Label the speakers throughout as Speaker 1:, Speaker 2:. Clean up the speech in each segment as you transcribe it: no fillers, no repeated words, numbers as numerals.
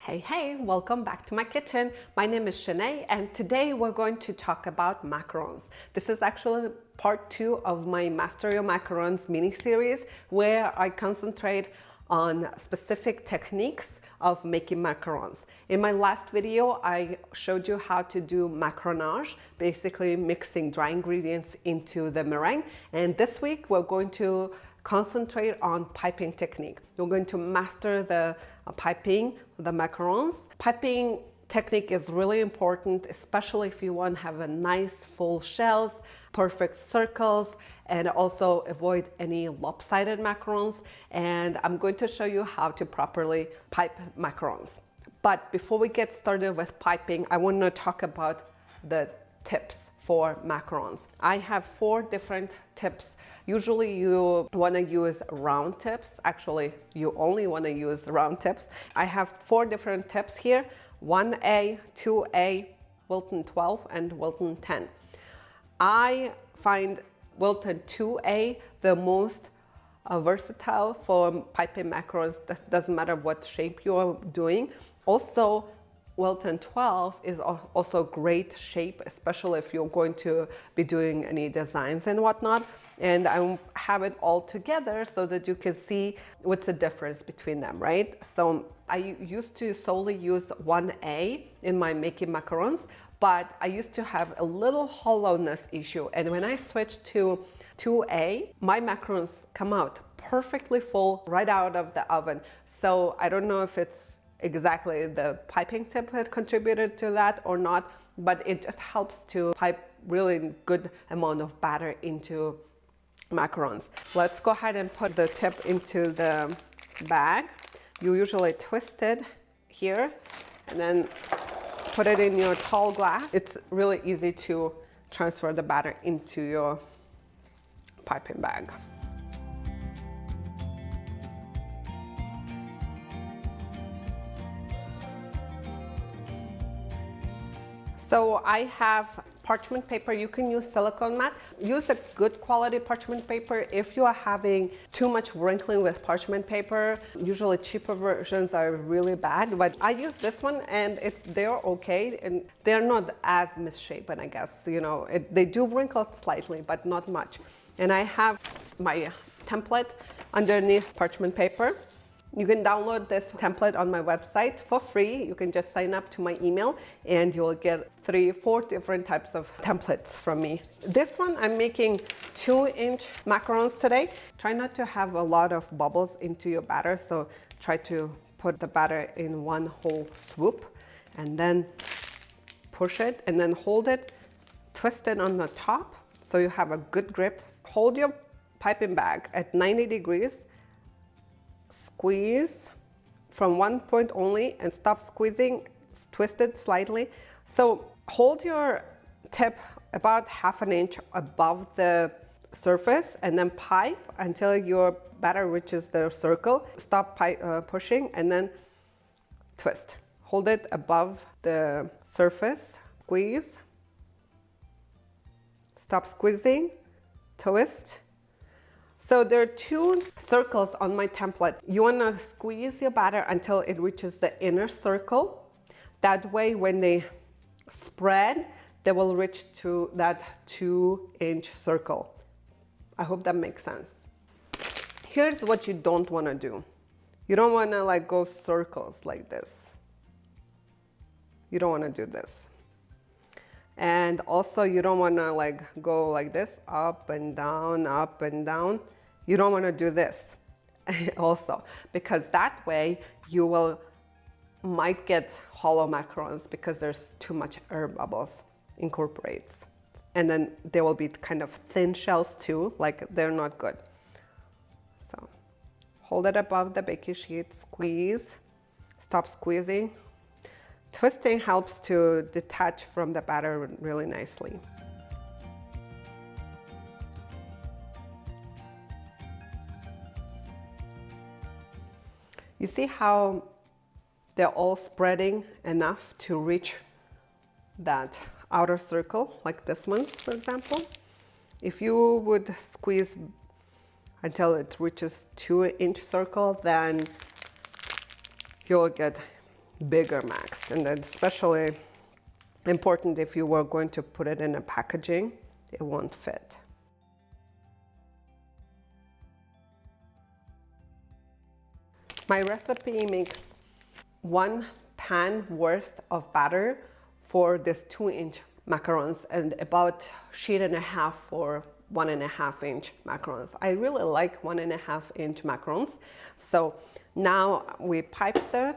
Speaker 1: Hey, welcome back to my kitchen. My name is Shanae and today we're going to talk about macarons. This is actually part 2 of my Master Your Macarons mini-series where I concentrate on specific techniques of making macarons. In my last video, I showed you how to do macaronage, basically mixing dry ingredients into the meringue. And this week we're going to concentrate on piping technique. You're going to master the piping, the macarons. Piping technique is really important, especially if you want to have a nice full shells, perfect circles, and also avoid any lopsided macarons. And I'm going to show you how to properly pipe macarons. But before we get started with piping, I want to talk about the tips for macarons. I have 4 different tips. Usually you want to use round tips. Actually, you only want to use round tips. I have 4 different tips here: 1A, 2A, Wilton 12, and Wilton 10. I find Wilton 2A the most versatile for piping macarons. That doesn't matter what shape you're doing. Also, Wilton 12 is also great shape, especially if you're going to be doing any designs and whatnot. And I have it all together so that you can see what's the difference between them, right? So I used to solely use 1A in my making macarons, but I used to have a little hollowness issue. And when I switched to 2A, my macarons come out perfectly full right out of the oven. So I don't know if it's exactly the piping tip that contributed to that or not, but it just helps to pipe really good amount of batter into macarons. Let's go ahead and put the tip into the bag. You usually twist it here and then put it in your tall glass. It's really easy to transfer the batter into your piping bag. So I have parchment paper. You can use silicone mat. Use a good quality parchment paper. If you are having too much wrinkling with parchment paper, usually cheaper versions are really bad, but I use this one and they're okay, and they're not as misshapen, I guess. You know, they do wrinkle slightly, but not much. And I have my template underneath parchment paper. You can download this template on my website for free. You can just sign up to my email and you'll get 3-4 different types of templates from me. This one, I'm making 2-inch macarons today. Try not to have a lot of bubbles into your batter, so try to put the batter in one whole swoop and then push it and then hold it, twist it on the top so you have a good grip. Hold your piping bag at 90 degrees. Squeeze from one point only and stop squeezing, twist it slightly. So hold your tip about 1/2 inch above the surface and then pipe until your batter reaches the circle. Stop pushing and then twist. Hold it above the surface, squeeze, stop squeezing, twist. So there are 2 circles on my template. You want to squeeze your batter until it reaches the inner circle. That way, when they spread, they will reach to that 2-inch circle. I hope that makes sense. Here's what you don't want to do. You don't want to like go circles like this. You don't want to do this. And also you don't want to like go like this, up and down, up and down. You don't want to do this also, because that way you might get hollow macarons because there's too much air bubbles incorporates. And then they will be kind of thin shells too, like they're not good. So hold it above the baking sheet, squeeze, stop squeezing. Twisting helps to detach from the batter really nicely. You see how they're all spreading enough to reach that outer circle, like this one, for example. If you would squeeze until it reaches 2-inch circle, then you'll get bigger macs, and that's especially important if you were going to put it in a packaging, it won't fit. My recipe makes 1 pan worth of batter for this 2-inch macarons and about 1.5 sheets for 1.5-inch macarons. I really like 1.5-inch macarons. So now we pipe the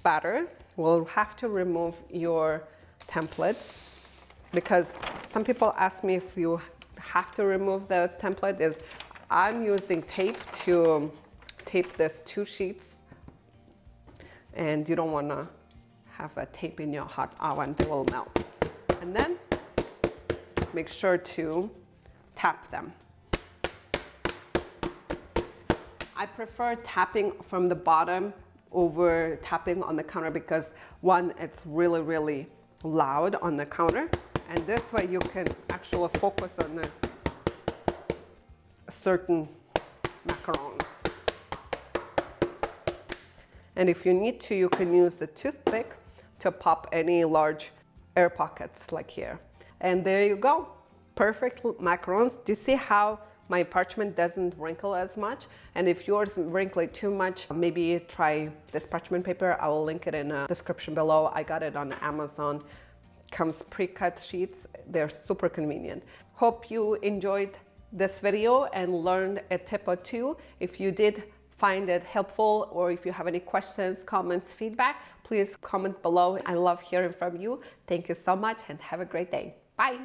Speaker 1: batter. We'll have to remove your template because some people ask me if you have to remove the template. I'm using tape to tape this 2 sheets, and you don't want to have a tape in your hot oven, they will melt. And then make sure to tap them. I prefer tapping from the bottom over tapping on the counter because one, it's really, really loud on the counter, and this way you can actually focus on a certain macaron. And if you need to, you can use the toothpick to pop any large air pockets like here. And there you go, perfect macarons. Do you see how my parchment doesn't wrinkle as much? And if yours wrinkly too much, maybe try this parchment paper. I will link it in the description below. I got it on Amazon. Comes pre-cut sheets. They're super convenient. Hope you enjoyed this video and learned a tip or two. If you did find it helpful, or if you have any questions, comments, feedback, please comment below. I love hearing from you. Thank you so much and have a great day. Bye.